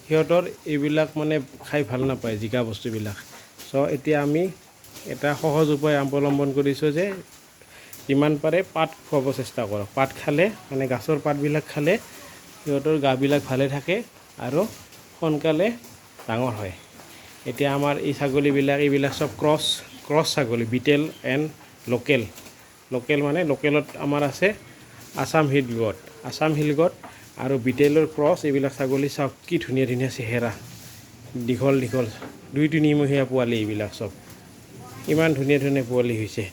সিহঁতৰ এইবিলাক মানে খাই ভাল নাপায় জিকা বস্তুবিলাক। চ' এতিয়া আমি এটা সহজ উপায় অৱলম্বন কৰিছোঁ যে যিমান পাৰে পাত খুৱাব চেষ্টা কৰক। পাত খালে মানে গছৰ পাতবিলাক খালে সিহঁতৰ গাবিলাক ভালে থাকে আৰু সোনকালে ডাঙৰ হয়। এতিয়া আমাৰ এই ছাগলীবিলাক এইবিলাক চব ক্ৰছ ছাগলী, বিটেল এণ্ড লোকেল মানে লোকেলত আমাৰ আছে আছাম হিলগট আৰু বিটেলৰ ক্ৰছ। এইবিলাক ছাগলী চাওক কি ধুনীয়া ধুনীয়া চেহেৰা, দীঘল 2-3 মহীয়া পোৱালি। এইবিলাক চব ইমান ধুনীয়া ধুনীয়া পোৱালি হৈছে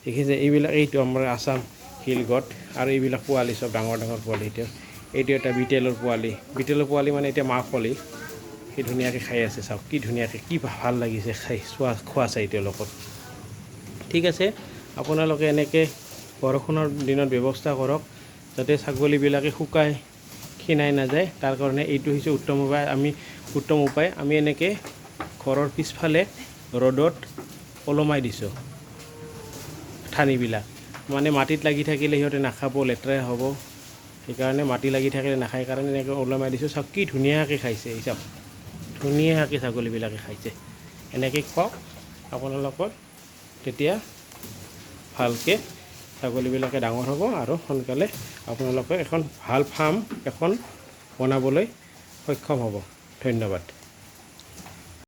দেখিছে। এইটো আমাৰ আছাম হিলগট আৰু এইবিলাক পোৱালি চব ডাঙৰ পোৱালি। এইটো এটা বিটেলৰ পোৱালি মানে এতিয়া মাক পোৱালি। সি ধুনীয়াকৈ খাই আছে চাওক কি ধুনীয়াকৈ, কি ভাল লাগিছে খাই খোৱা চাই তেওঁলোকৰ। ঠিক আছে, আপোনালোকে এনেকৈ বৰষুণৰ দিনত ব্যৱস্থা কৰক যাতে ছাগলীবিলাকে শুকাই ক্ষীণাই নাযায়। তাৰ কাৰণে এইটো হৈছে উত্তম উপায়। আমি এনেকৈ ঘৰৰ পিছফালে ৰ'দত ওলমাই দিছোঁ ঠানিবিলাক। মানে মাটিত লাগি থাকিলে সিহঁতে নাখাব, লেতেৰা হ'ব। সেইকাৰণে মাটি লাগি থাকিলে নাখায় কাৰণে এনেকৈ ওলমাই দিছোঁ। চাওক কি ধুনীয়াকৈ খাইছে, এই চাওক ধুনীয়াকৈ ছাগলীবিলাকে খাইছে। এনেকৈ খুৱাওক আপোনালোকৰ, তেতিয়া ভালকৈ ছাগলীবিলাকে ডাঙৰ হ'ব আৰু সোনকালে আপোনালোকে এখন ভাল ফাৰ্ম বনাবলৈ সক্ষম হ'ব। ধন্যবাদ।